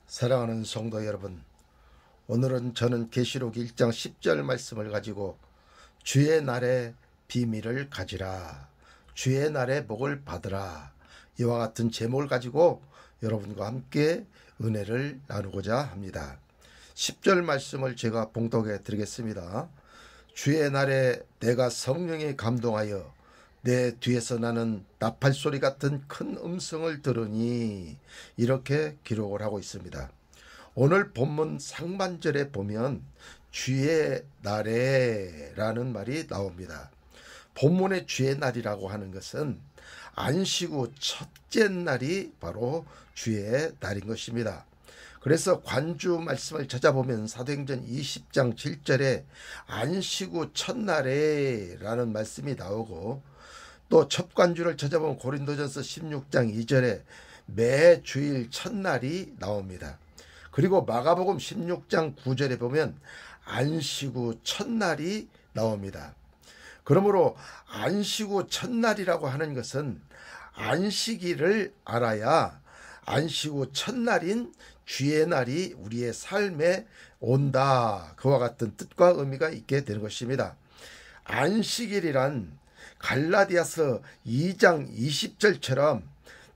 사랑하는 성도 여러분, 오늘은 저는 계시록 1장 10절 말씀을 가지고 주의 날에 비밀을 가지라, 주의 날에 복을 받으라, 이와 같은 제목을 가지고 여러분과 함께 은혜를 나누고자 합니다. 10절 말씀을 제가 봉독해 드리겠습니다. 주의 날에 내가 성령에 감동하여 내 뒤에서 나는 나팔소리 같은 큰 음성을 들으니, 이렇게 기록을 하고 있습니다. 오늘 본문 상반절에 보면 주의 날에 라는 말이 나옵니다. 본문의 주의 날이라고 하는 것은 안식 후 첫째 날이 바로 주의 날인 것입니다. 그래서 관주 말씀을 찾아보면 사도행전 20장 7절에 안식 후 첫날에 라는 말씀이 나오고, 또 첫 관주를 찾아보면 고린도전서 16장 2절에 매 주일 첫날이 나옵니다. 그리고 마가복음 16장 9절에 보면 안식 후 첫날이 나옵니다. 그러므로 안식 후 첫날이라고 하는 것은 안식일을 알아야 안식 후 첫날인 주의 날이 우리의 삶에 온다, 그와 같은 뜻과 의미가 있게 되는 것입니다. 안식일이란 갈라디아서 2장 20절처럼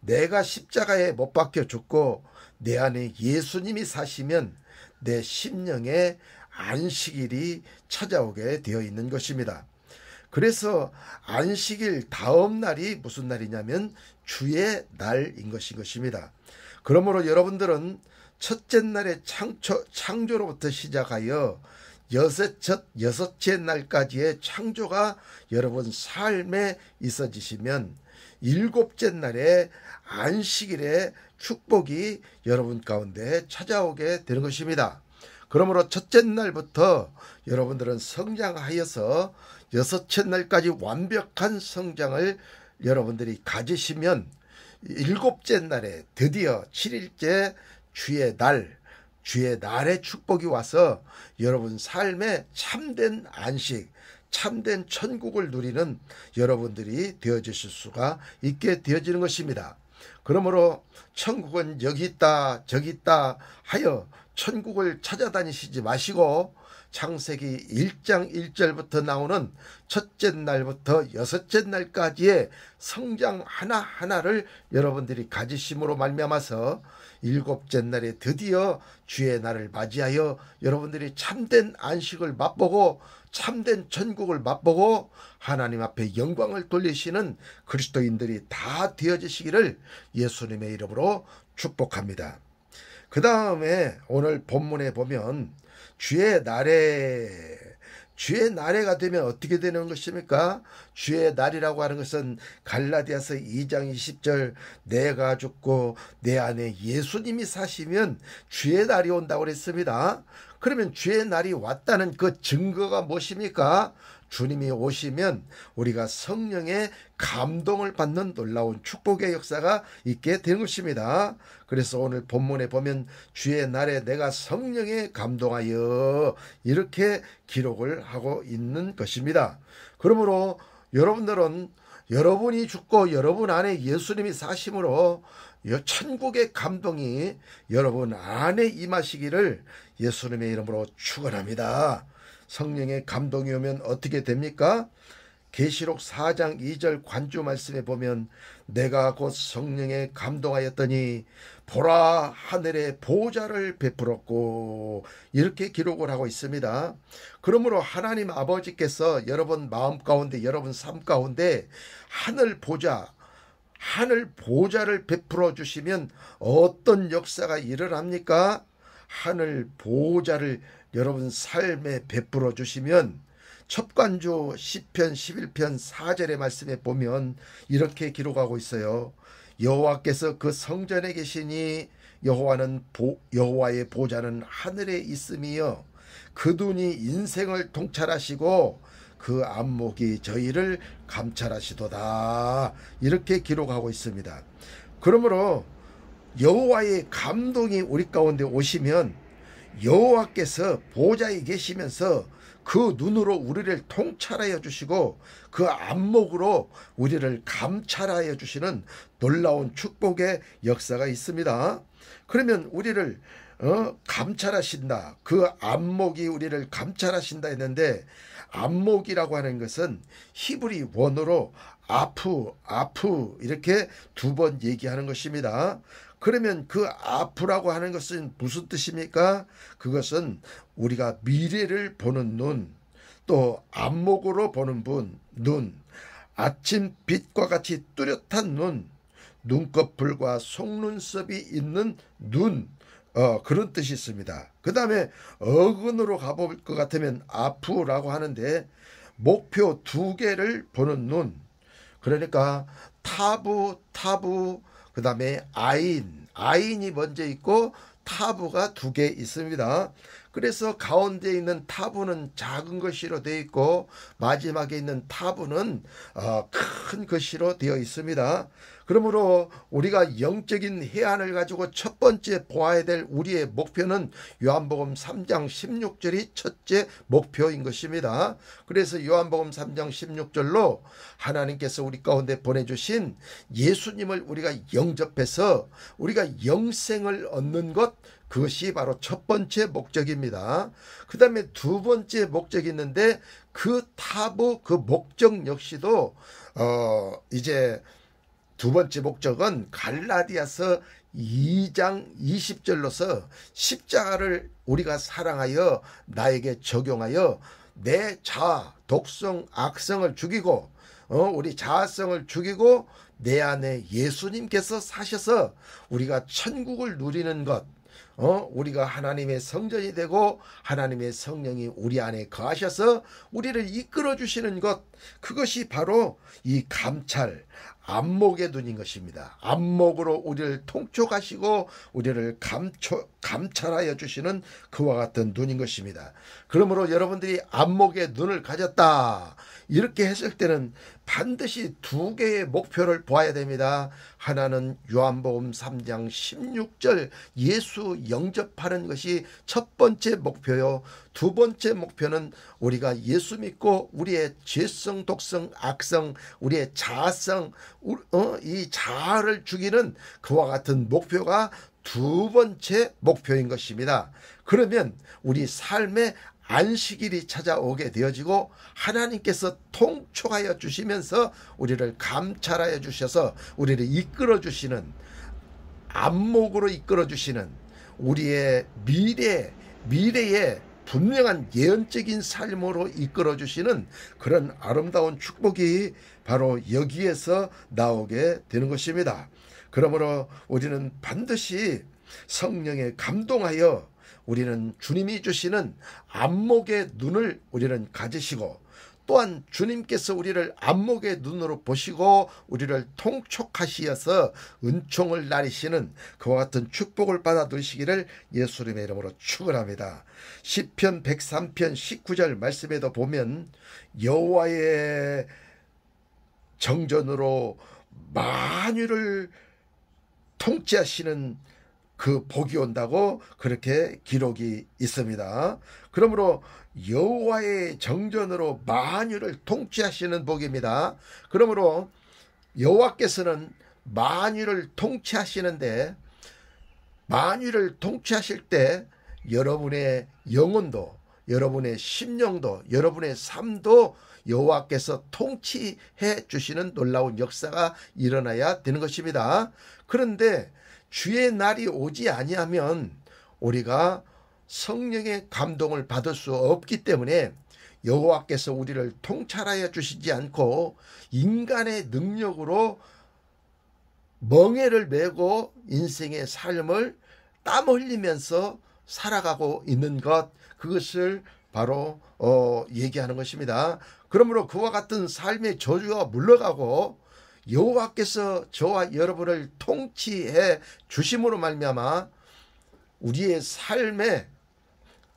내가 십자가에 못 박혀 죽고 내 안에 예수님이 사시면 내 심령에 안식일이 찾아오게 되어 있는 것입니다. 그래서 안식일 다음 날이 무슨 날이냐면 주의 날인 것입니다. 그러므로 여러분들은 첫째 날의 창조로부터 시작하여 여섯째 날까지의 창조가 여러분 삶에 있어지시면 일곱째 날에 안식일의 축복이 여러분 가운데 찾아오게 되는 것입니다. 그러므로 첫째 날부터 여러분들은 성장하여서 여섯째 날까지 완벽한 성장을 여러분들이 가지시면 일곱째 날에 드디어 7일째 주의 날의 축복이 와서 여러분 삶에 참된 안식, 참된 천국을 누리는 여러분들이 되어지실 수가 있게 되어지는 것입니다. 그러므로 천국은 여기 있다 저기 있다 하여 천국을 찾아다니시지 마시고 창세기 1장 1절부터 나오는 첫째 날부터 여섯째 날까지의 성장 하나하나를 여러분들이 가지심으로 말미암아서 일곱째 날에 드디어 주의 날을 맞이하여 여러분들이 참된 안식을 맛보고 참된 천국을 맛보고 하나님 앞에 영광을 돌리시는 그리스도인들이 다 되어지시기를 예수님의 이름으로 축복합니다. 그 다음에 오늘 본문에 보면 주의 날에가 되면 어떻게 되는 것입니까? 주의 날이라고 하는 것은 갈라디아서 2장 20절 내가 죽고 내 안에 예수님이 사시면 주의 날이 온다고 그랬습니다. 그러면 주의 날이 왔다는 그 증거가 무엇입니까? 주님이 오시면 우리가 성령의 감동을 받는 놀라운 축복의 역사가 있게 되는 것입니다. 그래서 오늘 본문에 보면 주의 날에 내가 성령에 감동하여 이렇게 기록을 하고 있는 것입니다. 그러므로 여러분들은 여러분이 죽고 여러분 안에 예수님이 사심으로 천국의 감동이 여러분 안에 임하시기를 예수님의 이름으로 축원합니다. 성령의 감동이 오면 어떻게 됩니까? 계시록 4장 2절 관주 말씀에 보면 내가 곧 성령에 감동하였더니 보라 하늘에 보좌를 베풀었고, 이렇게 기록을 하고 있습니다. 그러므로 하나님 아버지께서 여러분 마음 가운데 여러분 삶 가운데 하늘 보좌를 베풀어 주시면 어떤 역사가 일어납니까? 하늘 보좌를 여러분 삶에 베풀어 주시면 첫 관주 시편 11편 4절의 말씀에 보면 이렇게 기록하고 있어요. 여호와께서 그 성전에 계시니 여호와의 보좌는 하늘에 있으며 그 눈이 인생을 통찰하시고 그 안목이 저희를 감찰하시도다, 이렇게 기록하고 있습니다. 그러므로 여호와의 감동이 우리 가운데 오시면 여호와께서 보좌에 계시면서 그 눈으로 우리를 통찰하여 주시고 그 안목으로 우리를 감찰하여 주시는 놀라운 축복의 역사가 있습니다. 그러면 우리를 감찰하신다. 그 안목이 우리를 감찰하신다 했는데, 안목이라고 하는 것은 히브리 원어로 아프 이렇게 두 번 얘기하는 것입니다. 그러면 그 아프라고 하는 것은 무슨 뜻입니까? 그것은 우리가 미래를 보는 눈, 또 안목으로 보는 눈, 아침 빛과 같이 뚜렷한 눈, 눈꺼풀과 속눈썹이 있는 눈, 그런 뜻이 있습니다. 그 다음에 어근으로 가볼 것 같으면 아프라고 하는데, 목표 두 개를 보는 눈, 그러니까 타부, 그 다음에 아인이 먼저 있고 타부가 두 개 있습니다. 그래서 가운데 있는 타부는 작은 글씨로 되어 있고, 마지막에 있는 타부는 큰 글씨로 되어 있습니다. 그러므로 우리가 영적인 해안을 가지고 첫 번째 보아야 될 우리의 목표는 요한복음 3장 16절이 첫째 목표인 것입니다. 그래서 요한복음 3장 16절로 하나님께서 우리 가운데 보내주신 예수님을 우리가 영접해서 우리가 영생을 얻는 것, 그것이 바로 첫 번째 목적입니다. 그 다음에 두 번째 목적이 있는데, 그 타부, 그 목적 역시도 이제 두 번째 목적은 갈라디아서 2장 20절로서 십자가를 우리가 사랑하여 나에게 적용하여 내 자아, 독성, 악성을 죽이고 우리 자아성을 죽이고 내 안에 예수님께서 사셔서 우리가 천국을 누리는 것, 우리가 하나님의 성전이 되고 하나님의 성령이 우리 안에 거하셔서 우리를 이끌어 주시는 것, 그것이 바로 이 감찰, 안목의 눈인 것입니다. 안목으로 우리를 통촉하시고 우리를 감찰하여 주시는 그와 같은 눈인 것입니다. 그러므로 여러분들이 안목의 눈을 가졌다 이렇게 했을 때는 반드시 두 개의 목표를 보아야 됩니다. 하나는 요한복음 3장 16절 예수 영접하는 것이 첫 번째 목표요, 두 번째 목표는 우리가 예수 믿고 우리의 죄성, 독성, 악성, 우리의 자아성, 이 자아를 죽이는 그와 같은 목표가 두 번째 목표인 것입니다. 그러면 우리 삶의 안식일이 찾아오게 되어지고 하나님께서 통촉하여 주시면서 우리를 감찰하여 주셔서 우리를 이끌어 주시는, 안목으로 이끌어 주시는 우리의 미래의 분명한 예언적인 삶으로 이끌어 주시는 그런 아름다운 축복이 바로 여기에서 나오게 되는 것입니다. 그러므로 우리는 반드시 성령에 감동하여 우리는 주님이 주시는 안목의 눈을 우리는 가지시고, 또한 주님께서 우리를 안목의 눈으로 보시고 우리를 통촉하시어서 은총을 나리시는 그와 같은 축복을 받아 누리시기를 예수님의 이름으로 축원합니다. 시편 103편 19절 말씀에도 보면 여호와의 정전으로 만유를 통치하시는 그 복이 온다고 그렇게 기록이 있습니다. 그러므로 여호와의 정전으로 만유를 통치하시는 복입니다. 그러므로 여호와께서는 만유를 통치하시는데, 만유를 통치하실 때 여러분의 영혼도, 여러분의 심령도, 여러분의 삶도 여호와께서 통치해 주시는 놀라운 역사가 일어나야 되는 것입니다. 그런데 주의 날이 오지 아니하면 우리가 성령의 감동을 받을 수 없기 때문에 여호와께서 우리를 통찰하여 주시지 않고 인간의 능력으로 멍에를 메고 인생의 삶을 땀 흘리면서 살아가고 있는 것, 그것을 바로 얘기하는 것입니다. 그러므로 그와 같은 삶의 저주가 물러가고 여호와께서 저와 여러분을 통치해 주심으로 말미암아 우리의 삶에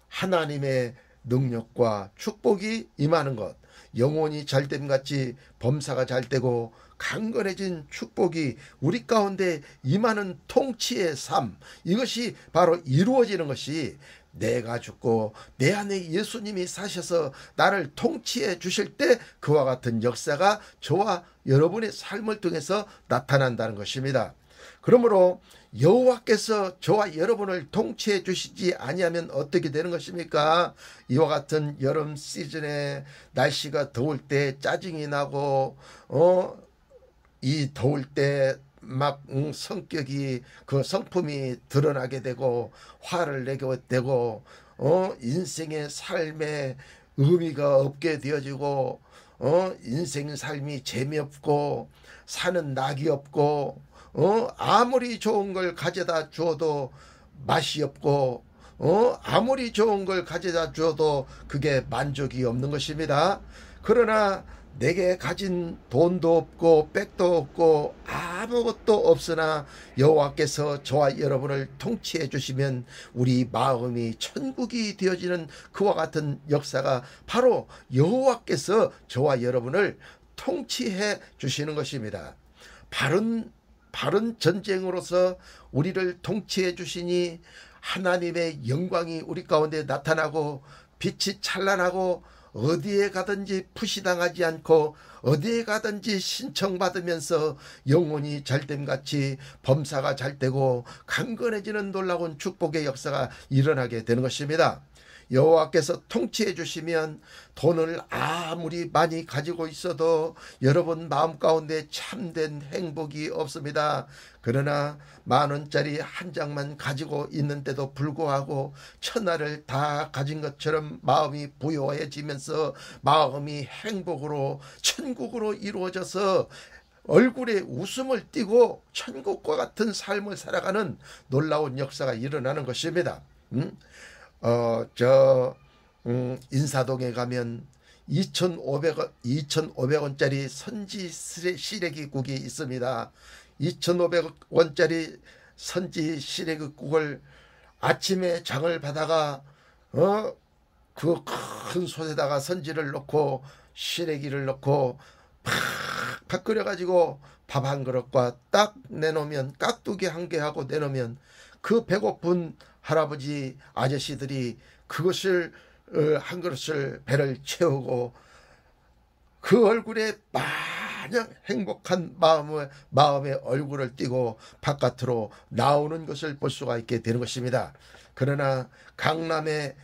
하나님의 능력과 축복이 임하는 것, 영혼이 잘됨 같이 범사가 잘되고 강건해진 축복이 우리 가운데 임하는 통치의 삶, 이것이 바로 이루어지는 것이 내가 죽고 내 안에 예수님이 사셔서 나를 통치해 주실 때 그와 같은 역사가 저와 여러분의 삶을 통해서 나타난다는 것입니다. 그러므로 여호와께서 저와 여러분을 통치해 주시지 아니하면 어떻게 되는 것입니까? 이와 같은 여름 시즌에 날씨가 더울 때 짜증이 나고 이 더울 때 막 성격이 그 성품이 드러나게 되고 화를 내게 되고 인생의 삶에 의미가 없게 되어지고 인생 삶이 재미없고 사는 낙이 없고 아무리 좋은 걸 가져다 주어도 맛이 없고 아무리 좋은 걸 가져다 주어도 그게 만족이 없는 것입니다. 그러나 내게 가진 돈도 없고 백도 없고 아무것도 없으나 여호와께서 저와 여러분을 통치해 주시면 우리 마음이 천국이 되어지는 그와 같은 역사가 바로 여호와께서 저와 여러분을 통치해 주시는 것입니다. 바른 전쟁으로서 우리를 통치해 주시니 하나님의 영광이 우리 가운데 나타나고 빛이 찬란하고 어디에 가든지 푸시당하지 않고 어디에 가든지 신청받으면서 영혼이 잘됨같이 범사가 잘되고 강건해지는 놀라운 축복의 역사가 일어나게 되는 것입니다. 여호와께서 통치해 주시면 돈을 아무리 많이 가지고 있어도 여러분 마음 가운데 참된 행복이 없습니다. 그러나 10,000원짜리 한 장만 가지고 있는데도 불구하고 천하를 다 가진 것처럼 마음이 부유해지면서 마음이 행복으로 천국으로 이루어져서 얼굴에 웃음을 띠고 천국과 같은 삶을 살아가는 놀라운 역사가 일어나는 것입니다. 인사동에 가면 2,500원짜리 선지 시래기국이 있습니다. 2,500원짜리 선지 시래기국을 아침에 장을 받아가 그 큰 솥에다가 선지를 넣고 시래기를 넣고 팍팍 끓여가지고 밥 한 그릇과 딱 내놓으면 깍두기 한 개 하고 내놓으면 그 배고픈 할아버지 아저씨들이 그것을 한 그릇을 배를 채우고 그 얼굴에 마냥 행복한 마음의 얼굴을 띠고 바깥으로 나오는 것을 볼 수가 있게 되는 것입니다. 그러나 강남에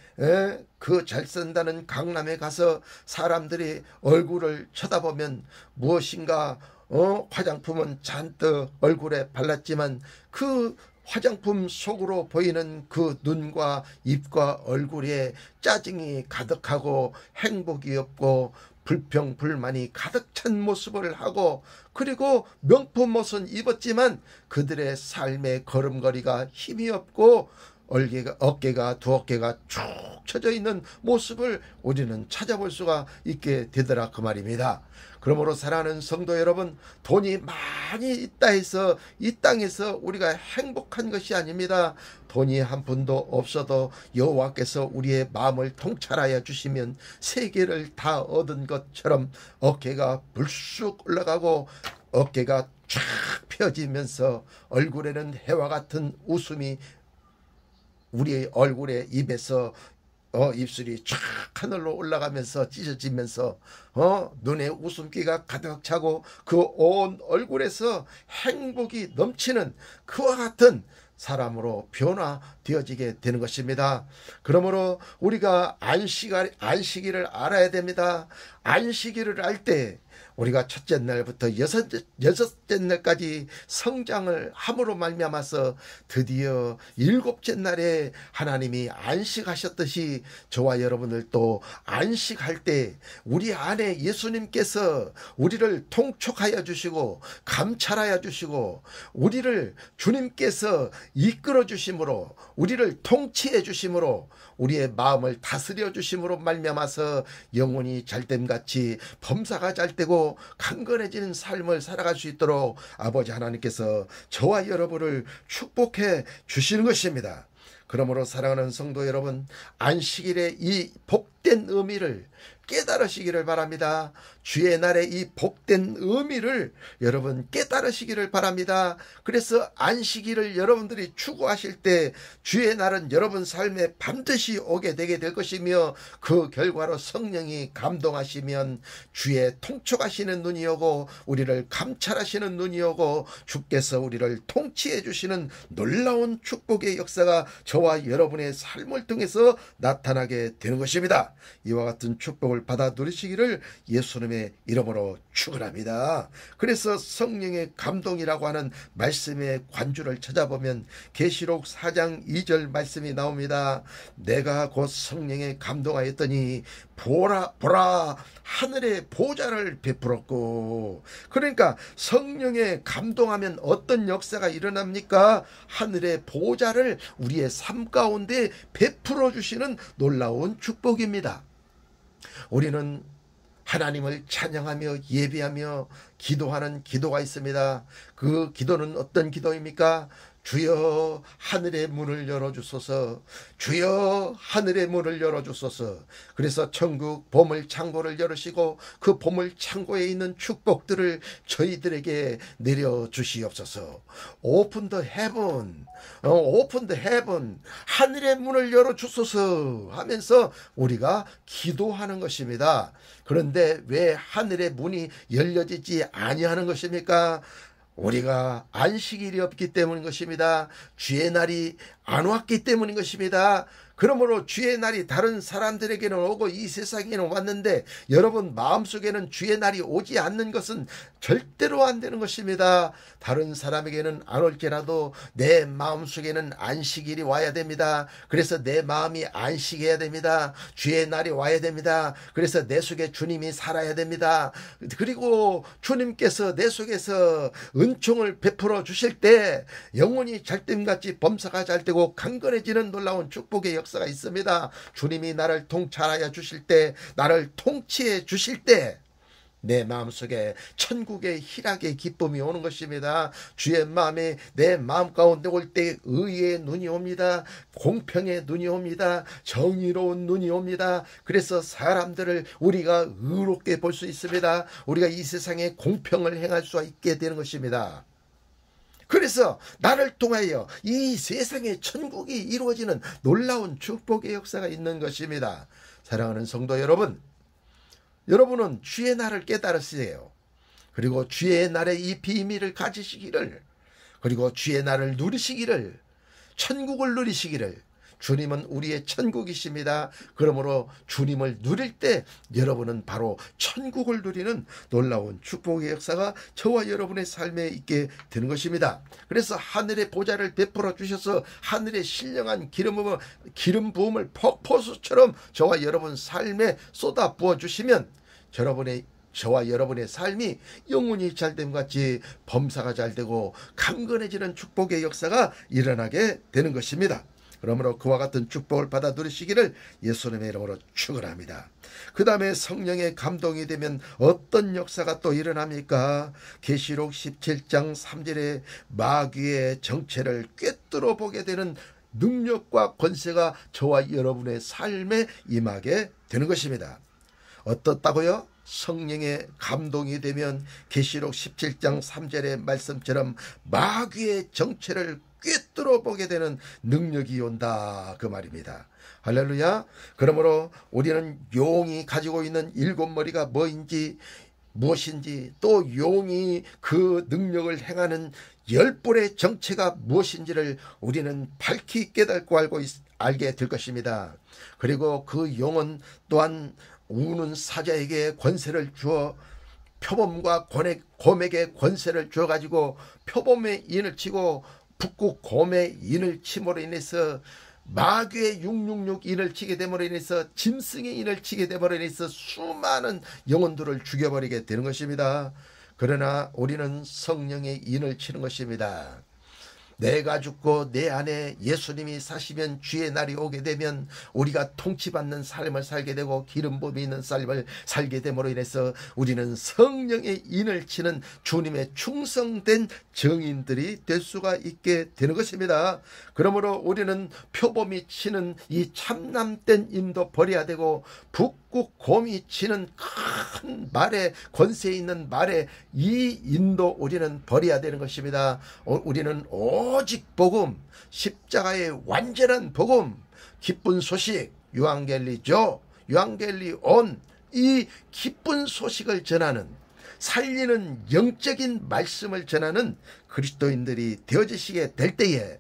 그 잘 산다는 강남에 가서 사람들이 얼굴을 쳐다보면 무엇인가 화장품은 잔뜩 얼굴에 발랐지만 그 화장품 속으로 보이는 그 눈과 입과 얼굴에 짜증이 가득하고 행복이 없고 불평불만이 가득 찬 모습을 하고 그리고 명품 옷은 입었지만 그들의 삶의 걸음걸이가 힘이 없고 어깨가 두 어깨가 쭉 쳐져 있는 모습을 우리는 찾아볼 수가 있게 되더라 그 말입니다. 그러므로 사랑하는 성도 여러분, 돈이 많이 있다 해서 이 땅에서 우리가 행복한 것이 아닙니다. 돈이 한 푼도 없어도 여호와께서 우리의 마음을 통찰하여 주시면 세계를 다 얻은 것처럼 어깨가 불쑥 올라가고 어깨가 쫙 펴지면서 얼굴에는 해와 같은 웃음이 우리의 얼굴에 입에서 입술이 쫙 하늘로 올라가면서 찢어지면서 눈에 웃음기가 가득 차고 그 온 얼굴에서 행복이 넘치는 그와 같은 사람으로 변화되어지게 되는 것입니다. 그러므로 우리가 안식일을 알아야 됩니다. 안식일을 알 때 우리가 첫째 날부터 여섯째 날까지 성장을 함으로 말미암아서 드디어 일곱째 날에 하나님이 안식하셨듯이 저와 여러분들도 안식할 때 우리 안에 예수님께서 우리를 통촉하여 주시고 감찰하여 주시고 우리를 주님께서 이끌어 주심으로 우리를 통치해 주심으로 우리의 마음을 다스려 주심으로 말미암아서 영혼이 잘됨같이 범사가 잘되고 강건해지는 삶을 살아갈 수 있도록 아버지 하나님께서 저와 여러분을 축복해 주시는 것입니다. 그러므로 사랑하는 성도 여러분, 안식일의 이 복된 의미를 깨달으시기를 바랍니다. 주의 날의 이 복된 의미를 여러분 깨달으시기를 바랍니다. 그래서 안식일을 여러분들이 추구하실 때 주의 날은 여러분 삶에 반드시 오게 되게 될 것이며, 그 결과로 성령이 감동하시면 주의 통촉하시는 눈이 오고 우리를 감찰하시는 눈이 오고 주께서 우리를 통치해 주시는 놀라운 축복의 역사가 저와 여러분의 삶을 통해서 나타나게 되는 것입니다. 이와 같은 축복을 받아 누리시기를 예수님의 이름으로 축원합니다. 그래서 성령의 감동이라고 하는 말씀의 관주를 찾아보면 계시록 4장 2절 말씀이 나옵니다. 내가 곧 성령의 감동하였더니 보라 하늘의 보좌를 베풀었고. 그러니까 성령에 감동하면 어떤 역사가 일어납니까? 하늘의 보좌를 우리의 삶 가운데 베풀어 주시는 놀라운 축복입니다. 우리는 하나님을 찬양하며 예배하며 기도하는 기도가 있습니다. 그 기도는 어떤 기도입니까? 주여 하늘의 문을 열어주소서. 주여 하늘의 문을 열어주소서. 그래서 천국 보물 창고를 열으시고 그 보물 창고에 있는 축복들을 저희들에게 내려주시옵소서. Open the heaven, open the heaven, 하늘의 문을 열어주소서 하면서 우리가 기도하는 것입니다. 그런데 왜 하늘의 문이 열려지지 아니하는 것입니까? 우리가 안식일이 없기 때문인 것입니다. 주의 날이 안 왔기 때문인 것입니다. 그러므로 주의 날이 다른 사람들에게는 오고 이 세상에는 왔는데 여러분 마음속에는 주의 날이 오지 않는 것은 절대로 안 되는 것입니다. 다른 사람에게는 안 올지라도 내 마음속에는 안식일이 와야 됩니다. 그래서 내 마음이 안식해야 됩니다. 주의 날이 와야 됩니다. 그래서 내 속에 주님이 살아야 됩니다. 그리고 주님께서 내 속에서 은총을 베풀어 주실 때 영혼이 잘됨같이 범사가 잘되고 강건해지는 놀라운 축복의 역사가 있습니다. 주님이 나를 통찰하여 주실 때, 나를 통치해 주실 때 내 마음속에 천국의 희락의 기쁨이 오는 것입니다. 주의 마음에 내 마음 가운데 올 때 의의 눈이 옵니다. 공평의 눈이 옵니다. 정의로운 눈이 옵니다. 그래서 사람들을 우리가 의롭게 볼 수 있습니다. 우리가 이 세상에 공평을 행할 수 있게 되는 것입니다. 그래서 나를 통하여 이 세상의 천국이 이루어지는 놀라운 축복의 역사가 있는 것입니다. 사랑하는 성도 여러분, 여러분은 주의 날을 깨달으세요. 그리고 주의 날의 이 비밀을 가지시기를, 그리고 주의 날을 누리시기를, 천국을 누리시기를. 주님은 우리의 천국이십니다. 그러므로 주님을 누릴 때 여러분은 바로 천국을 누리는 놀라운 축복의 역사가 저와 여러분의 삶에 있게 되는 것입니다. 그래서 하늘의 보좌를 베풀어 주셔서 하늘의 신령한 기름 부음을 폭포수처럼 저와 여러분 삶에 쏟아 부어 주시면 저와 여러분의 삶이 영혼이 잘됨같이 범사가 잘되고 강건해지는 축복의 역사가 일어나게 되는 것입니다. 그러므로 그와 같은 축복을 받아 누리시기를 예수님의 이름으로 축원합니다. 그 다음에 성령의 감동이 되면 어떤 역사가 또 일어납니까? 계시록 17장 3절에 마귀의 정체를 꿰뚫어 보게 되는 능력과 권세가 저와 여러분의 삶에 임하게 되는 것입니다. 어떻다고요? 성령의 감동이 되면 계시록 17장 3절의 말씀처럼 마귀의 정체를 꿰뚫어 보게 되는 능력이 온다, 그 말입니다. 할렐루야. 그러므로 우리는 용이 가지고 있는 7머리가 무엇인지, 또 용이 그 능력을 행하는 10불의 정체가 무엇인지를 우리는 밝히 깨닫고 알게 될 것입니다. 그리고 그 용은 또한 우는 사자에게 권세를 주어 표범과 곰에게 권세를 주어가지고 표범의 인을 치고 북극 곰의 인을 침으로 인해서 마귀의 666 인을 치게 됨으로 인해서 짐승의 인을 치게 됨으로 인해서 수많은 영혼들을 죽여버리게 되는 것입니다. 그러나 우리는 성령의 인을 치는 것입니다. 내가 죽고 내 안에 예수님이 사시면 주의 날이 오게 되면 우리가 통치받는 삶을 살게 되고 기름 부음이 있는 삶을 살게 됨으로 인해서 우리는 성령의 인을 치는 주님의 충성된 증인들이 될 수가 있게 되는 것입니다. 그러므로 우리는 표범이 치는 이 참남된 임도 버려야 되고 북극 곰이 치는 큰 말에 권세 있는 말에 이 인도 우리는 버려야 되는 것입니다. 우리는 오직 복음, 십자가의 완전한 복음, 기쁜 소식, 유앙겔리죠. 유앙겔리온, 이 기쁜 소식을 전하는, 살리는 영적인 말씀을 전하는 그리스도인들이 되어지시게 될 때에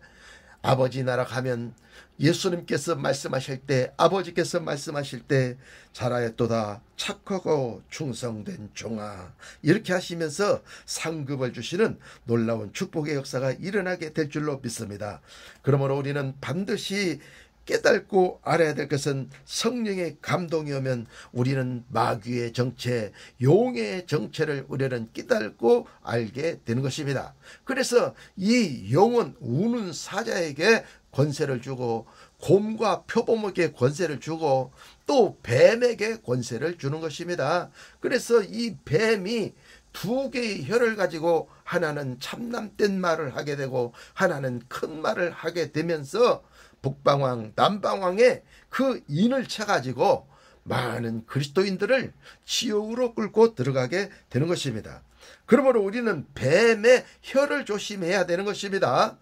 아버지 나라 가면 예수님께서 말씀하실 때, 아버지께서 말씀하실 때 잘하였도다 착하고 충성된 종아, 이렇게 하시면서 상급을 주시는 놀라운 축복의 역사가 일어나게 될 줄로 믿습니다. 그러므로 우리는 반드시 깨닫고 알아야 될 것은 성령의 감동이 오면 우리는 마귀의 정체, 용의 정체를 우리는 깨닫고 알게 되는 것입니다. 그래서 이 용은 우는 사자에게 권세를 주고 곰과 표범에게 권세를 주고 또 뱀에게 권세를 주는 것입니다. 그래서 이 뱀이 두 개의 혀를 가지고 하나는 참남된 말을 하게 되고 하나는 큰 말을 하게 되면서 북방왕 남방왕의 그 인을 쳐가지고 많은 그리스도인들을 지옥으로 끌고 들어가게 되는 것입니다. 그러므로 우리는 뱀의 혀를 조심해야 되는 것입니다.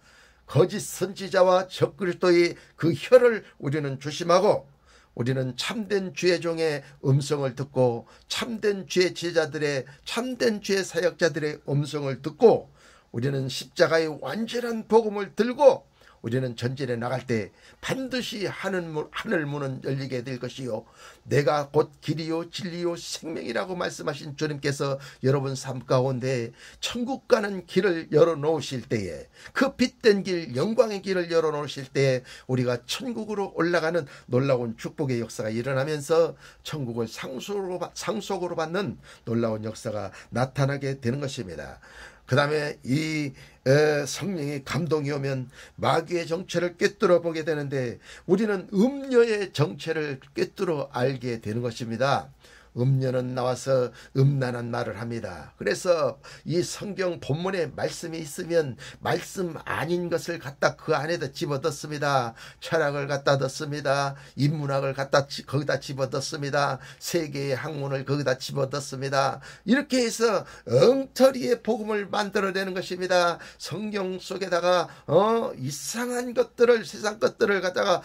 거짓 선지자와 적그리스도의 그 혀를 우리는 조심하고 우리는 참된 주의 종의 음성을 듣고 참된 주의 제자들의 참된 주의 사역자들의 음성을 듣고 우리는 십자가의 완전한 복음을 들고 우리는 전진에 나갈 때 반드시 하늘 문은 열리게 될 것이요 내가 곧 길이요 진리요 생명이라고 말씀하신 주님께서 여러분 삶 가운데 천국 가는 길을 열어놓으실 때에 그 빛된 길 영광의 길을 열어놓으실 때에 우리가 천국으로 올라가는 놀라운 축복의 역사가 일어나면서 천국을 상속으로 받는 놀라운 역사가 나타나게 되는 것입니다. 그 다음에 이 성령의 감동이 오면 마귀의 정체를 꿰뚫어 보게 되는데 우리는 음녀의 정체를 꿰뚫어 알게 되는 것입니다. 음녀는 나와서 음란한 말을 합니다. 그래서 이 성경 본문에 말씀이 있으면 말씀 아닌 것을 갖다 그 안에다 집어넣습니다. 철학을 갖다 넣습니다. 인문학을 갖다 거기다 집어넣습니다. 세계의 학문을 거기다 집어넣습니다. 이렇게 해서 엉터리의 복음을 만들어내는 것입니다. 성경 속에다가 이상한 것들을 세상 것들을 갖다가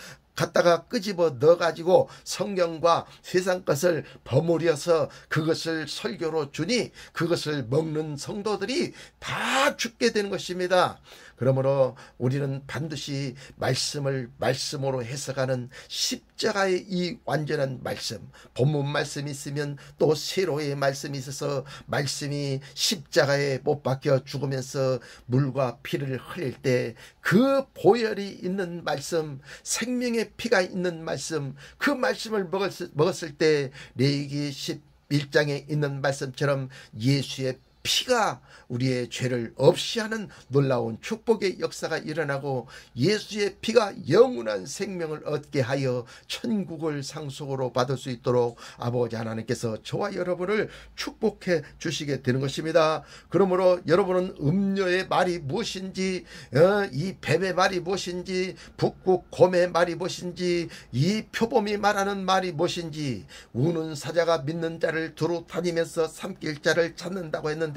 끄집어 넣어가지고 성경과 세상 것을 버무려서 그것을 설교로 주니 그것을 먹는 성도들이 다 죽게 되는 것입니다. 그러므로 우리는 반드시 말씀을 말씀으로 해석하는 십자가의 이 완전한 말씀, 본문 말씀이 있으면 또 세로의 말씀이 있어서 말씀이 십자가에 못 박혀 죽으면서 물과 피를 흘릴 때 그 보혈이 있는 말씀, 생명의 피가 있는 말씀, 그 말씀을 먹었을 때 레위기 11장에 있는 말씀처럼 예수의 피가 우리의 죄를 없이 하는 놀라운 축복의 역사가 일어나고 예수의 피가 영원한 생명을 얻게 하여 천국을 상속으로 받을 수 있도록 아버지 하나님께서 저와 여러분을 축복해 주시게 되는 것입니다. 그러므로 여러분은 음녀의 말이 무엇인지 이 뱀의 말이 무엇인지 북극 곰의 말이 무엇인지 이 표범이 말하는 말이 무엇인지 우는 사자가 믿는 자를 두루 다니면서 삼킬 자를 찾는다고 했는데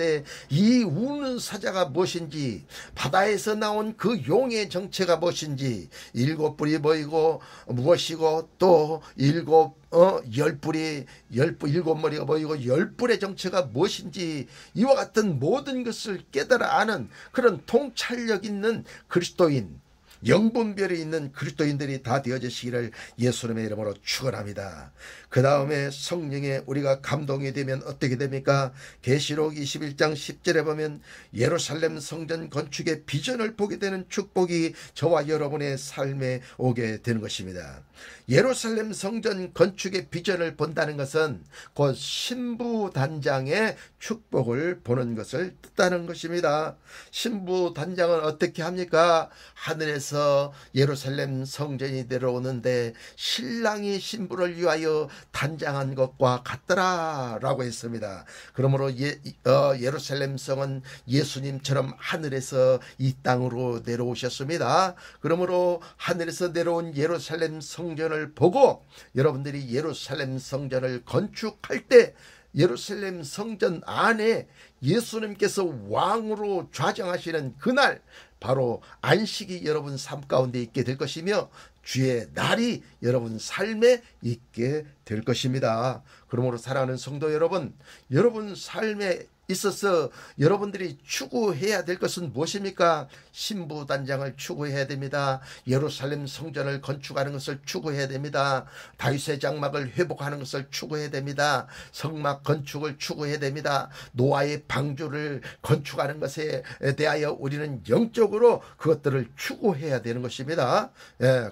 이 우는 사자가 무엇인지 바다에서 나온 그 용의 정체가 무엇인지 일곱 뿔이 보이고 무엇이고 또 일곱 머리가 보이고 열 뿔의 정체가 무엇인지 이와 같은 모든 것을 깨달아 아는 그런 통찰력 있는 그리스도인 영분별이 있는 그리스도인들이 다 되어지시기를 예수님의 이름으로 축원합니다. 그 다음에 성령에 우리가 감동이 되면 어떻게 됩니까? 계시록 21장 10절에 보면 예루살렘 성전 건축의 비전을 보게 되는 축복이 저와 여러분의 삶에 오게 되는 것입니다. 예루살렘 성전 건축의 비전을 본다는 것은 곧 신부단장의 축복을 보는 것을 뜻하는 것입니다. 신부단장은 어떻게 합니까? 하늘에서 예루살렘 성전이 내려오는데 신랑이 신부를 위하여 단장한 것과 같더라 라고 했습니다. 그러므로 예루살렘 성은 예수님처럼 하늘에서 이 땅으로 내려오셨습니다. 그러므로 하늘에서 내려온 예루살렘 성전을 보고 여러분들이 예루살렘 성전을 건축할 때 예루살렘 성전 안에 예수님께서 왕으로 좌정하시는 그날 바로 안식이 여러분 삶 가운데 있게 될 것이며 주의 날이 여러분 삶에 있게 될 것입니다. 그러므로 사랑하는 성도 여러분, 여러분 삶에 있어서 여러분들이 추구해야 될 것은 무엇입니까? 신부단장을 추구해야 됩니다. 예루살렘 성전을 건축하는 것을 추구해야 됩니다. 다윗의 장막을 회복하는 것을 추구해야 됩니다. 성막 건축을 추구해야 됩니다. 노아의 방주를 건축하는 것에 대하여 우리는 영적으로 그것들을 추구해야 되는 것입니다.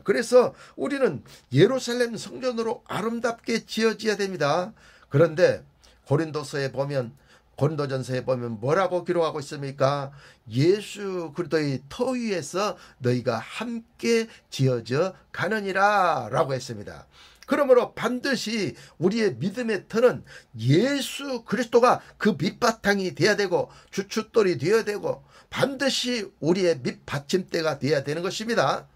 그래서 우리는 예루살렘 성전으로 아름답게 지어져야 됩니다. 그런데 고린도전서에 보면 뭐라고 기록하고 있습니까? 예수 그리스도의 터 위에서 너희가 함께 지어져 가느니라 라고 했습니다. 그러므로 반드시 우리의 믿음의 터는 예수 그리스도가 그 밑바탕이 되어야 되고 주춧돌이 되어야 되고 반드시 우리의 밑받침대가 되어야 되는 것입니다.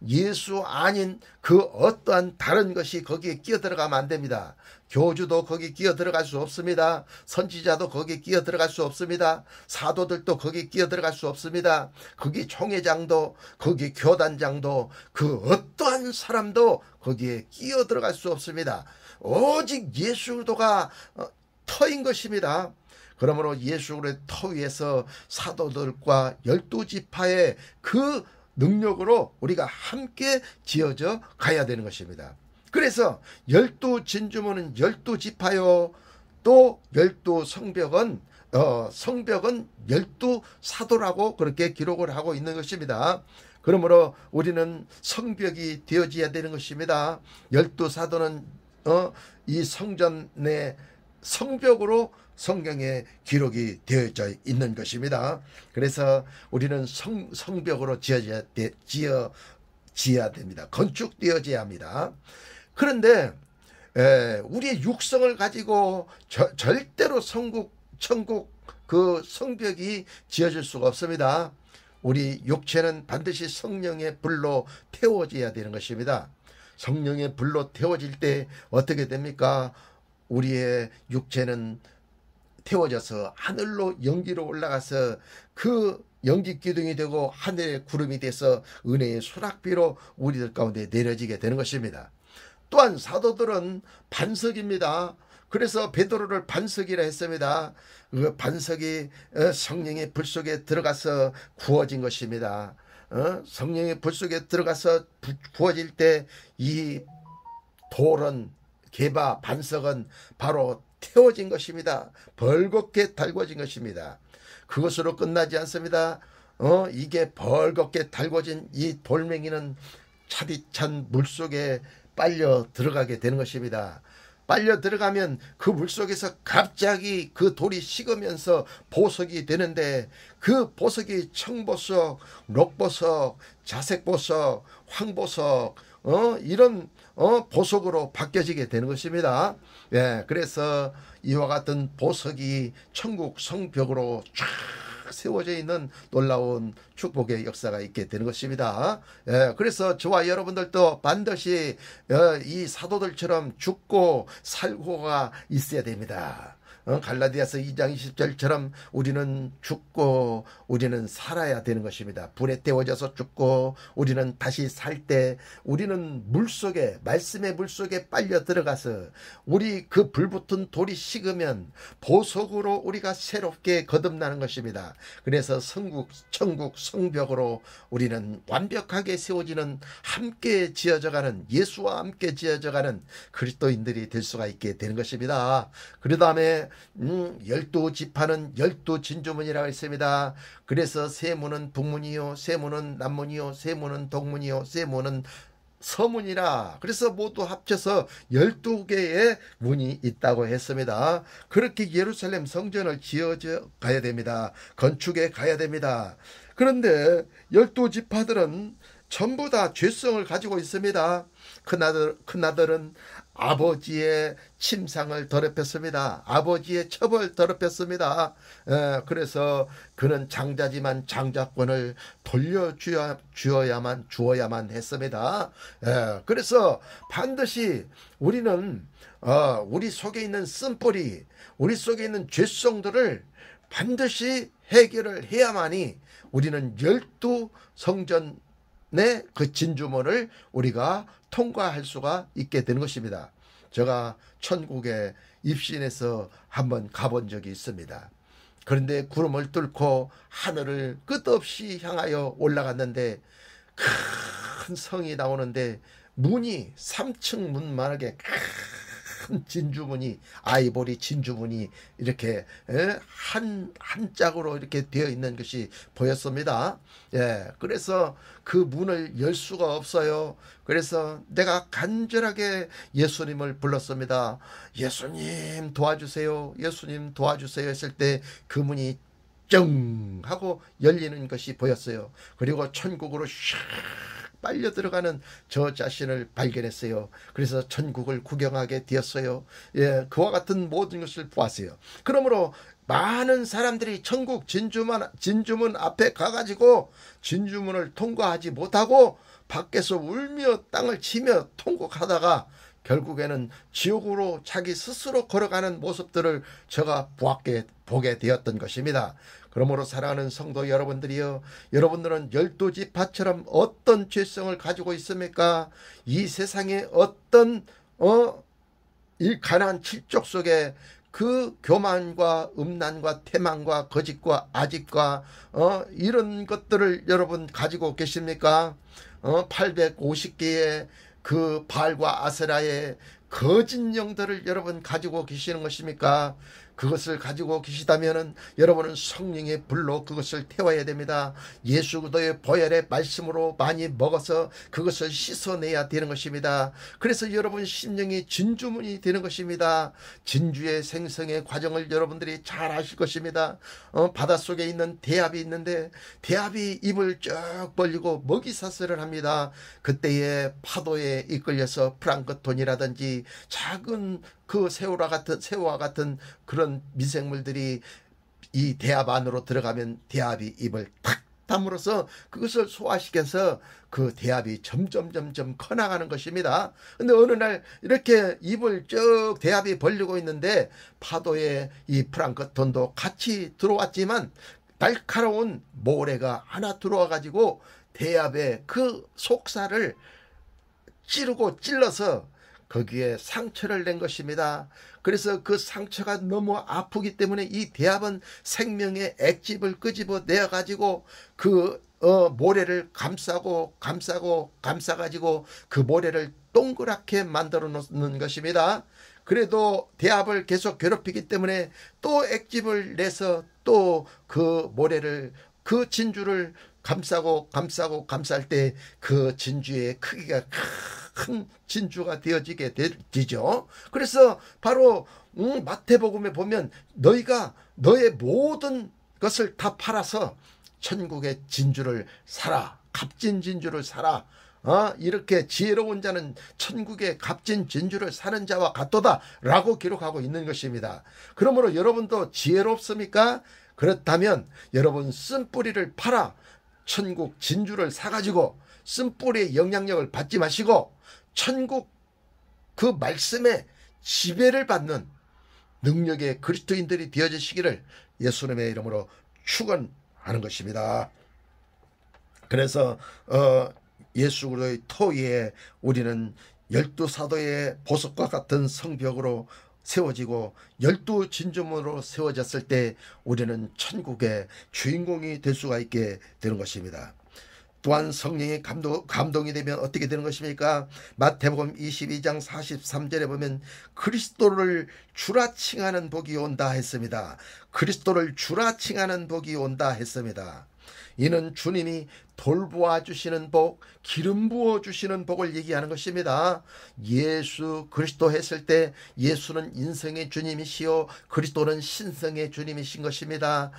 예수 아닌 그 어떠한 다른 것이 거기에 끼어들어가면 안 됩니다. 교주도 거기 끼어들어갈 수 없습니다. 선지자도 거기 끼어들어갈 수 없습니다. 사도들도 거기 끼어들어갈 수 없습니다. 거기 총회장도 거기 교단장도 그 어떠한 사람도 거기에 끼어들어갈 수 없습니다. 오직 예수 그리스도가 터인 것입니다. 그러므로 예수 그리스도의 터 위에서 사도들과 12지파의 그 능력으로 우리가 함께 지어져 가야 되는 것입니다. 그래서 12진주문은 12지파요 또 12성벽은 성벽은 12사도라고 그렇게 기록을 하고 있는 것입니다. 그러므로 우리는 성벽이 되어져야 되는 것입니다. 12사도는 이 성전의 성벽으로 성경에 기록이 되어져 있는 것입니다. 그래서 우리는 성벽으로 지어야 됩니다. 건축되어져야 합니다. 그런데 우리의 육성을 가지고 절대로 천국 그 성벽이 지어질 수가 없습니다. 우리 육체는 반드시 성령의 불로 태워져야 되는 것입니다. 성령의 불로 태워질 때 어떻게 됩니까? 우리의 육체는 태워져서 하늘로 연기로 올라가서 그 연기 기둥이 되고 하늘의 구름이 돼서 은혜의 소낙비로 우리들 가운데 내려지게 되는 것입니다. 또한 사도들은 반석입니다. 그래서 베드로를 반석이라 했습니다. 그 반석이 성령의 불 속에 들어가서 구워진 것입니다. 성령의 불 속에 들어가서 구워질 때 이 돌은 개바 반석은 바로 태워진 것입니다. 벌겋게 달궈진 것입니다. 그것으로 끝나지 않습니다. 이게 벌겋게 달궈진 이 돌멩이는 차디찬 물속에 빨려 들어가게 되는 것입니다. 빨려 들어가면 그 물속에서 갑자기 그 돌이 식으면서 보석이 되는데 그 보석이 청보석, 녹보석, 자색보석, 황보석 이런 보석으로 바뀌어지게 되는 것입니다. 그래서 이와 같은 보석이 천국 성벽으로 쫙 세워져 있는 놀라운 축복의 역사가 있게 되는 것입니다. 그래서 저와 여러분들도 반드시 이 사도들처럼 죽고 살고가 있어야 됩니다. 갈라디아서 2장 20절처럼 우리는 죽고 우리는 살아야 되는 것입니다. 불에 태워져서 죽고 우리는 다시 살 때 우리는 물속에, 말씀의 물속에 빨려 들어가서 우리 그 불붙은 돌이 식으면 보석으로 우리가 새롭게 거듭나는 것입니다. 그래서 천국 성벽으로 우리는 완벽하게 세워지는, 함께 지어져가는, 예수와 함께 지어져가는 그리스도인들이 될 수가 있게 되는 것입니다. 그 다음에 12지파는 12진주문이라고 했습니다. 그래서 세문은 북문이요, 세문은 남문이요, 세문은 동문이요, 세문은 서문이라. 그래서 모두 합쳐서 12개의 문이 있다고 했습니다. 그렇게 예루살렘 성전을 지어져 가야 됩니다. 건축에 가야 됩니다. 그런데 12지파들은 전부 다 죄성을 가지고 있습니다. 큰아들은 아버지의 침상을 더럽혔습니다. 아버지의 첩을 더럽혔습니다. 그래서 그는 장자지만 장자권을 주어야만 했습니다. 그래서 반드시 우리는 우리 속에 있는 쓴뿌리, 우리 속에 있는 죄성들을 반드시 해결을 해야만이 우리는 12성전의 그 진주문을 우리가 통과할 수가 있게 되는 것입니다. 제가 천국에 입신해서 한번 가본 적이 있습니다. 그런데 구름을 뚫고 하늘을 끝없이 향하여 올라갔는데 큰 성이 나오는데 문이 3층 문만하게 큰 진주문이, 아이보리 진주문이 이렇게 한 짝으로 이렇게 되어 있는 것이 보였습니다. 그래서 그 문을 열 수가 없어요. 그래서 내가 간절하게 예수님을 불렀습니다. 예수님 도와주세요, 예수님 도와주세요 했을 때 그 문이 쩡 하고 열리는 것이 보였어요. 그리고 천국으로 샥 빨려 들어가는 저 자신을 발견했어요. 그래서 천국을 구경하게 되었어요. 그와 같은 모든 것을 보았어요. 그러므로 많은 사람들이 천국 진주문 앞에 가가지고 진주문을 통과하지 못하고 밖에서 울며 땅을 치며 통곡하다가 결국에는 지옥으로 자기 스스로 걸어가는 모습들을 제가 보게 되었던 것입니다. 그러므로 사랑하는 성도 여러분들이여, 여러분들은 12지파처럼 어떤 죄성을 가지고 있습니까? 이 세상에 어떤 이 가난한 칠족 속에 그 교만과 음란과 태만과 거짓과 아집과 이런 것들을 여러분 가지고 계십니까? 850개의 그 바알과 아세라의 거짓 영들을 여러분 가지고 계시는 것입니까? 그것을 가지고 계시다면 여러분은 성령의 불로 그것을 태워야 됩니다. 예수 그리스도의 보혈의 말씀으로 많이 먹어서 그것을 씻어내야 되는 것입니다. 그래서 여러분 심령이 진주문이 되는 것입니다. 진주의 생성의 과정을 여러분들이 잘 아실 것입니다. 바닷속에 있는 대합이 있는데 대합이 입을 쭉 벌리고 먹이사슬을 합니다. 그때에 파도에 이끌려서 플랑크톤이라든지 작은 그 새우와 같은 그런 미생물들이 이 대합 안으로 들어가면 대합이 입을 탁 다물어서 그것을 소화시켜서 그 대합이 점점 커나가는 것입니다. 근데 어느 날 이렇게 입을 쭉 대합이 벌리고 있는데 파도에 이 플랑크톤도 같이 들어왔지만 날카로운 모래가 하나 들어와 가지고 대합의 그 속살을 찔러서 거기에 상처를 낸 것입니다. 그래서 그 상처가 너무 아프기 때문에 이 대합은 생명의 액집을 끄집어 내어가지고 그 모래를 감싸가지고 그 모래를 동그랗게 만들어 놓는 것입니다. 그래도 대합을 계속 괴롭히기 때문에 또 액집을 내서 또 그 모래를, 그 진주를 감쌀 때 그 진주의 크기가 큰 진주가 되어지게 되죠. 그래서 바로 마태복음에 보면 너희가 너의 모든 것을 다 팔아서 천국의 진주를 사라, 값진 진주를 사라. 이렇게 지혜로운 자는 천국의 값진 진주를 사는 자와 같도다 라고 기록하고 있는 것입니다. 그러므로 여러분도 지혜롭습니까? 그렇다면 여러분 쓴뿌리를 팔아 천국 진주를 사가지고 쓴뿌리의 영향력을 받지 마시고 천국 그 말씀에 지배를 받는 능력의 그리스도인들이 되어지시기를 예수님의 이름으로 축원하는 것입니다. 그래서 예수 그리스도의 토위에 우리는 12사도의 보석과 같은 성벽으로 세워지고 12진주문으로 세워졌을 때 우리는 천국의 주인공이 될 수가 있게 되는 것입니다. 또한 성령의 감동이 되면 어떻게 되는 것입니까? 마태복음 22장 43절에 보면 그리스도를 주라 칭하는 복이 온다 했습니다. 그리스도를 주라 칭하는 복이 온다 했습니다. 이는 주님이 돌보아 주시는 복, 기름 부어 주시는 복을 얘기하는 것입니다. 예수 그리스도 했을 때 예수는 인생의 주님이시요 그리스도는 신성의 주님이신 것입니다.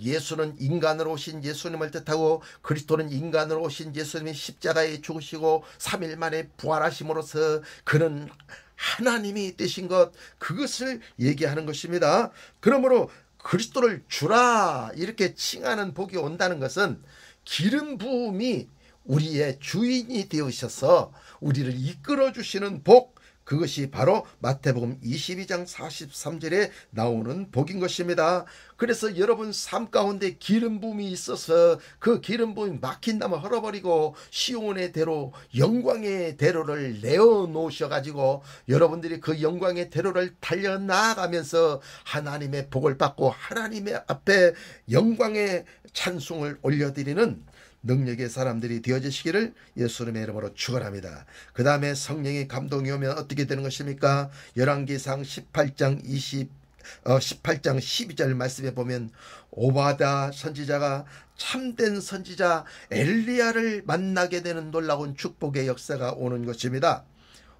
예수는 인간으로 오신 예수님을 뜻하고 그리스도는 인간으로 오신 예수님이 십자가에 죽으시고 3일 만에 부활하심으로써 그는 하나님이 되신 것, 그것을 얘기하는 것입니다. 그러므로 그리스도를 주라 이렇게 칭하는 복이 온다는 것은 기름 부음이 우리의 주인이 되으셔서 우리를 이끌어 주시는 복, 그것이 바로 마태복음 22장 43절에 나오는 복인 것입니다. 그래서 여러분 삶 가운데 기름 부음이 있어서 그 기름 부음이 막힌다면 헐어버리고 시온의 대로, 영광의 대로를 내어놓으셔가지고 여러분들이 그 영광의 대로를 달려나가면서 하나님의 복을 받고 하나님의 앞에 영광의 찬송을 올려드리는 능력의 사람들이 되어지시기를 예수님의 이름으로 축원합니다. 그 다음에 성령의 감동이 오면 어떻게 되는 것입니까? 열왕기상 18장 12절 말씀에 보면 오바다 선지자가 참된 선지자 엘리야를 만나게 되는 놀라운 축복의 역사가 오는 것입니다.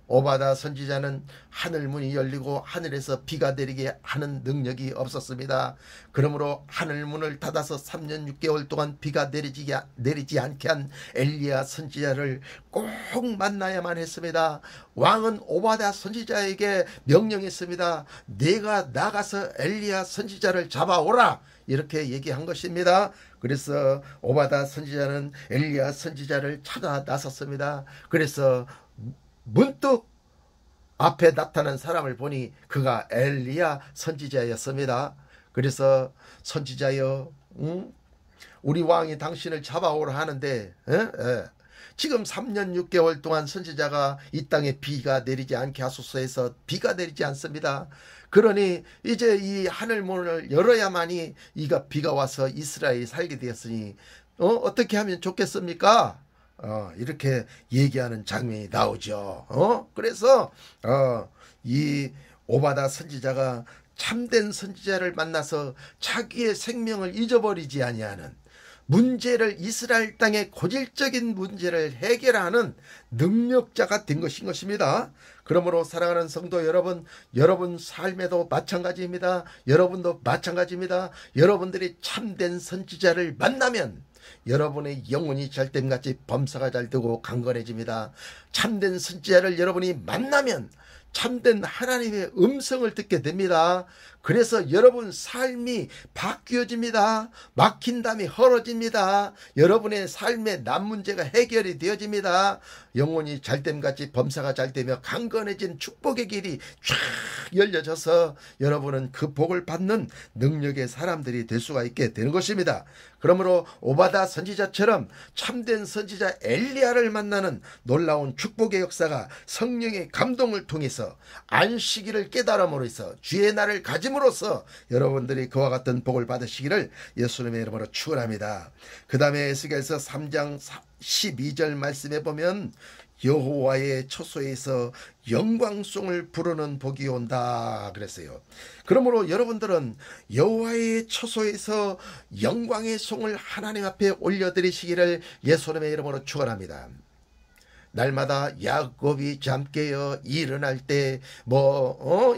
오바다 선지자는 하늘 문이 열리고 하늘에서 비가 내리게 하는 능력이 없었습니다. 그러므로 하늘 문을 닫아서 3년 6개월 동안 비가 내리지 않게 한 엘리야 선지자를 꼭 만나야만 했습니다. 왕은 오바다 선지자에게 명령했습니다. 내가 나가서 엘리야 선지자를 잡아오라, 이렇게 얘기한 것입니다. 그래서 오바다 선지자는 엘리야 선지자를 찾아 나섰습니다. 그래서 문득 앞에 나타난 사람을 보니 그가 엘리야 선지자였습니다. 그래서 선지자여, 우리 왕이 당신을 잡아오라 하는데 지금 3년 6개월 동안 선지자가 이 땅에 비가 내리지 않게 하소서 해서 비가 내리지 않습니다. 그러니 이제 이 하늘문을 열어야만이 이가 비가 와서 이스라엘이 살게 되었으니 어떻게 하면 좋겠습니까? 이렇게 얘기하는 장면이 나오죠. 그래서 이 오바다 선지자가 참된 선지자를 만나서 자기의 생명을 잊어버리지 아니하는 문제를, 이스라엘 땅의 고질적인 문제를 해결하는 능력자가 된 것인 것입니다. 그러므로 사랑하는 성도 여러분, 여러분 삶에도 마찬가지입니다. 여러분도 마찬가지입니다. 여러분들이 참된 선지자를 만나면 여러분의 영혼이 잘됨같이 범사가 잘되고 강건해집니다. 참된 선지자를 여러분이 만나면 참된 하나님의 음성을 듣게 됩니다. 그래서 여러분 삶이 바뀌어집니다. 막힌 담이 헐어집니다. 여러분의 삶의 난 문제가 해결이 되어집니다. 영혼이 잘됨같이 범사가 잘되며 강건해진 축복의 길이 쫙 열려져서 여러분은 그 복을 받는 능력의 사람들이 될 수가 있게 되는 것입니다. 그러므로 오바다 선지자처럼 참된 선지자 엘리야를 만나는 놀라운 축복의 역사가 성령의 감동을 통해서 안식일을 깨달음으로써 주의 날을 가짐으로써 여러분들이 그와 같은 복을 받으시기를 예수님의 이름으로 축원합니다. 그 다음에 에스겔서 3장 12절 말씀에 보면 여호와의 처소에서 영광송을 부르는 복이 온다 그랬어요. 그러므로 여러분들은 여호와의 처소에서 영광의 송을 하나님 앞에 올려드리시기를 예수님의 이름으로 축원합니다. 날마다 야곱이 잠 깨어 일어날 때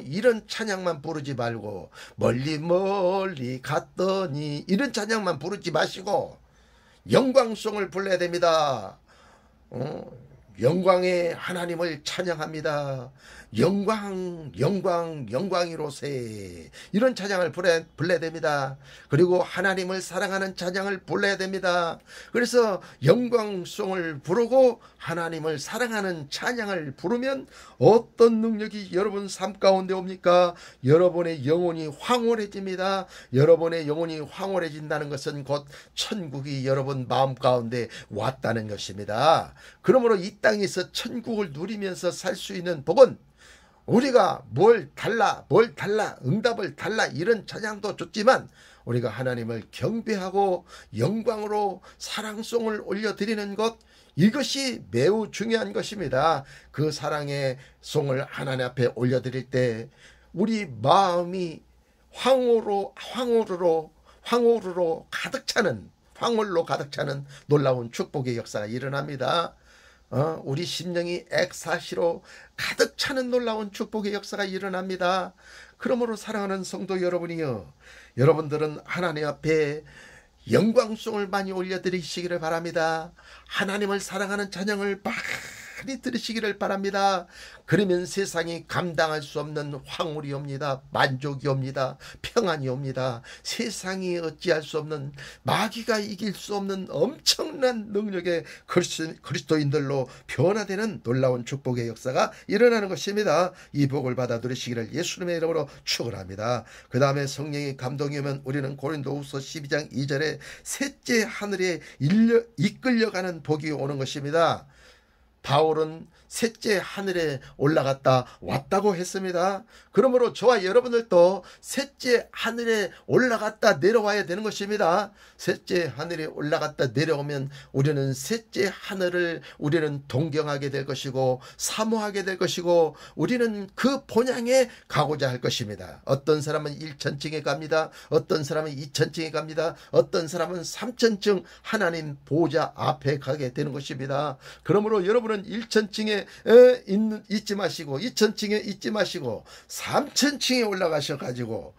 이런 찬양만 부르지 말고 멀리 멀리 갔더니 이런 찬양만 부르지 마시고 영광송을 불러야 됩니다. 영광의 하나님을 찬양합니다. 영광 영광 영광이로세. 이런 찬양을 불러야 됩니다. 그리고 하나님을 사랑하는 찬양을 불러야 됩니다. 그래서 영광송을 부르고 하나님을 사랑하는 찬양을 부르면 어떤 능력이 여러분 삶 가운데 옵니까? 여러분의 영혼이 황홀해집니다. 여러분의 영혼이 황홀해진다는 것은 곧 천국이 여러분 마음 가운데 왔다는 것입니다. 그러므로 이 땅에서 천국을 누리면서 살 수 있는 복은 우리가 뭘 달라 응답을 달라 이런 찬양도 좋지만 우리가 하나님을 경배하고 영광으로 사랑송을 올려드리는 것, 이것이 매우 중요한 것입니다. 그 사랑의 송을 하나님 앞에 올려드릴 때 우리 마음이 황홀로 가득 차는, 황홀로 가득 차는 놀라운 축복의 역사가 일어납니다. 우리 심령이 엑사시로 가득 차는 놀라운 축복의 역사가 일어납니다. 그러므로 사랑하는 성도 여러분이요, 여러분들은 하나님 앞에 영광송을 많이 올려드리시기를 바랍니다. 하나님을 사랑하는 찬양을 많이 들으시기를 바랍니다. 그러면 세상이 감당할 수 없는 황홀이 옵니다. 만족이 옵니다. 평안이 옵니다. 세상이 어찌할 수 없는, 마귀가 이길 수 없는 엄청난 능력의 그리스도인들로 변화되는 놀라운 축복의 역사가 일어나는 것입니다. 이 복을 받아 누리시기를 예수님의 이름으로 축원합니다. 그 다음에 성령의 감동이 오면 우리는 고린도후서 12장 2절에 셋째 하늘에 이끌려가는 복이 오는 것입니다. 바울은 셋째 하늘에 올라갔다 왔다고 했습니다. 그러므로 저와 여러분들도 셋째 하늘에 올라갔다 내려와야 되는 것입니다. 셋째 하늘에 올라갔다 내려오면 우리는 셋째 하늘을 우리는 동경하게 될 것이고 사모하게 될 것이고 우리는 그 본향에 가고자 할 것입니다. 어떤 사람은 1천층에 갑니다. 어떤 사람은 2천층에 갑니다. 어떤 사람은 3천층 하나님 보좌 앞에 가게 되는 것입니다. 그러므로 여러분은 1천층에 있지 마시고 2천층에 있지 마시고 3천층에 올라가셔가지고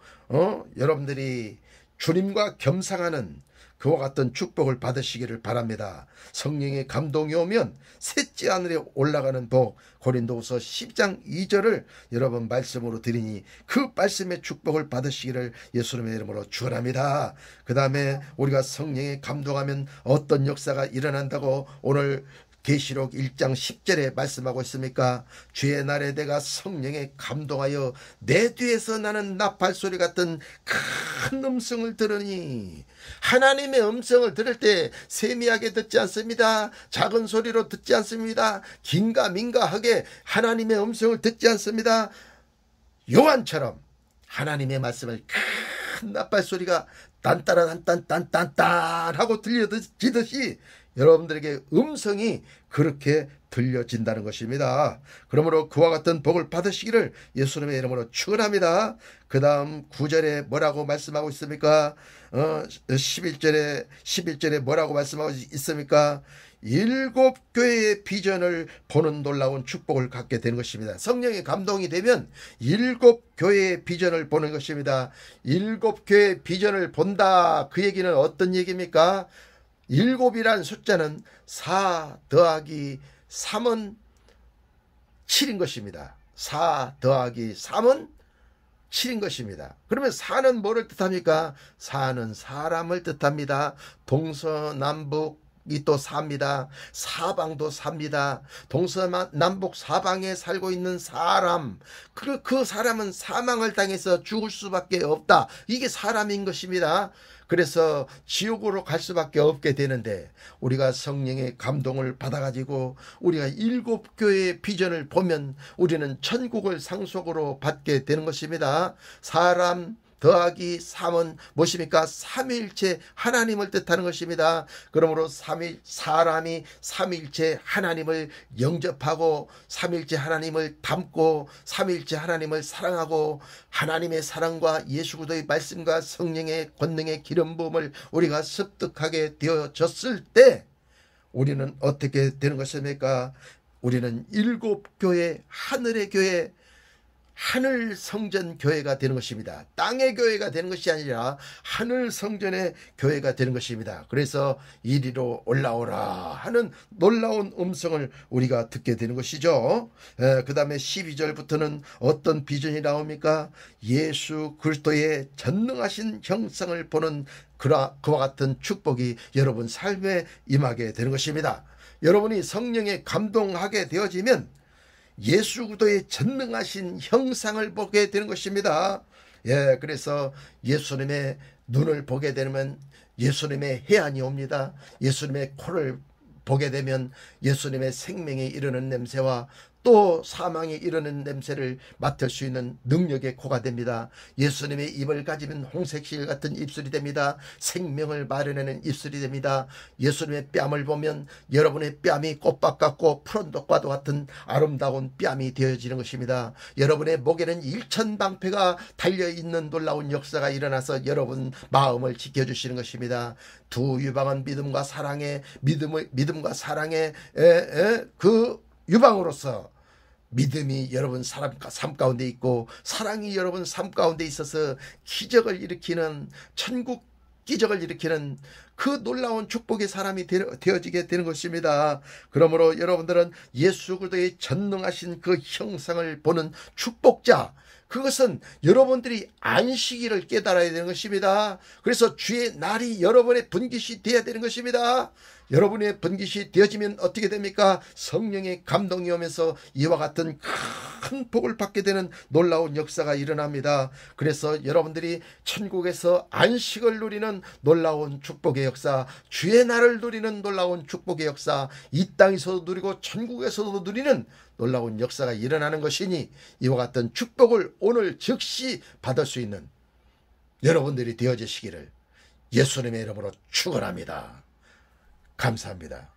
여러분들이 주님과 겸상하는 그와 같은 축복을 받으시기를 바랍니다. 성령의 감동이 오면 셋째 하늘에 올라가는 복, 고린도후서 10장 2절을 여러분 말씀으로 드리니 그 말씀의 축복을 받으시기를 예수님의 이름으로 축원합니다. 그 다음에 우리가 성령에 감동하면 어떤 역사가 일어난다고 오늘 계시록 1장 10절에 말씀하고 있습니까? 주의 날에 내가 성령에 감동하여 내 뒤에서 나는 나팔소리 같은 큰 음성을 들으니, 하나님의 음성을 들을 때 세미하게 듣지 않습니다. 작은 소리로 듣지 않습니다. 긴가민가하게 하나님의 음성을 듣지 않습니다. 요한처럼 하나님의 말씀을 큰 나팔소리가 딴따란딴딴딴딴 하고 들려지듯이 여러분들에게 음성이 그렇게 들려진다는 것입니다. 그러므로 그와 같은 복을 받으시기를 예수님의 이름으로 축원합니다. 그 다음 9절에 뭐라고 말씀하고 있습니까? 11절에 뭐라고 말씀하고 있습니까? 7교회의 비전을 보는 놀라운 축복을 갖게 되는 것입니다. 성령의 감동이 되면 7교회의 비전을 보는 것입니다. 7교회의 비전을 본다, 그 얘기는 어떤 얘기입니까? 7이라는 숫자는 4 더하기 3은 7인 것입니다. 4 더하기 3은 7인 것입니다. 그러면 4는 뭐를 뜻합니까? 4는 사람을 뜻합니다. 동서남북이 또 4입니다. 사방도 4입니다. 동서남북 사방에 살고 있는 사람, 그 사람은 사망을 당해서 죽을 수밖에 없다. 이게 사람인 것입니다. 그래서 지옥으로 갈 수밖에 없게 되는데 우리가 성령의 감동을 받아가지고 우리가 7교회의 비전을 보면 우리는 천국을 상속으로 받게 되는 것입니다. 사람 더하기 3은 무엇입니까? 삼위일체 하나님을 뜻하는 것입니다. 그러므로 사람이 삼위일체 하나님을 영접하고 삼위일체 하나님을 닮고 삼위일체 하나님을 사랑하고 하나님의 사랑과 예수 그리스도의 말씀과 성령의 권능의 기름 부음을 우리가 습득하게 되어졌을 때 우리는 어떻게 되는 것입니까? 우리는 7교회, 하늘의 교회, 하늘 성전 교회가 되는 것입니다. 땅의 교회가 되는 것이 아니라 하늘 성전의 교회가 되는 것입니다. 그래서 이리로 올라오라 하는 놀라운 음성을 우리가 듣게 되는 것이죠. 그 다음에 12절부터는 어떤 비전이 나옵니까? 예수 그리스도의 전능하신 형상을 보는 그와 같은 축복이 여러분 삶에 임하게 되는 것입니다. 여러분이 성령에 감동하게 되어지면 예수 그리스도의 전능하신 형상을 보게 되는 것입니다. 그래서 예수님의 눈을 보게 되면 예수님의 해안이 옵니다. 예수님의 코를 보게 되면 예수님의 생명에 이르는 냄새와 또 사망에 이르는 냄새를 맡을 수 있는 능력의 코가 됩니다. 예수님의 입을 가지면 홍색실 같은 입술이 됩니다. 생명을 마련하는 입술이 됩니다. 예수님의 뺨을 보면 여러분의 뺨이 꽃밭 같고 푸른 독과도 같은 아름다운 뺨이 되어지는 것입니다. 여러분의 목에는 일천방패가 달려있는 놀라운 역사가 일어나서 여러분 마음을 지켜주시는 것입니다. 두 유방은 믿음과 사랑의 그 유방으로서 믿음이 여러분 삶 가운데 있고 사랑이 여러분 삶 가운데 있어서 기적을 일으키는 천국 기적을 일으키는 그 놀라운 축복의 사람이 되어지게 되는 것입니다. 그러므로 여러분들은 예수 그리스도의 전능하신 그 형상을 보는 축복자, 그것은 여러분들이 안식일을 깨달아야 되는 것입니다. 그래서 주의 날이 여러분의 분깃이 되어야 되는 것입니다. 여러분의 분깃이 되어지면 어떻게 됩니까? 성령의 감동이 오면서 이와 같은 큰 복을 받게 되는 놀라운 역사가 일어납니다. 그래서 여러분들이 천국에서 안식을 누리는 놀라운 축복의 역사, 주의 날을 누리는 놀라운 축복의 역사, 이 땅에서도 누리고 천국에서도 누리는 놀라운 역사가 일어나는 것이니 이와 같은 축복을 오늘 즉시 받을 수 있는 여러분들이 되어지시기를 예수님의 이름으로 축원합니다. 감사합니다.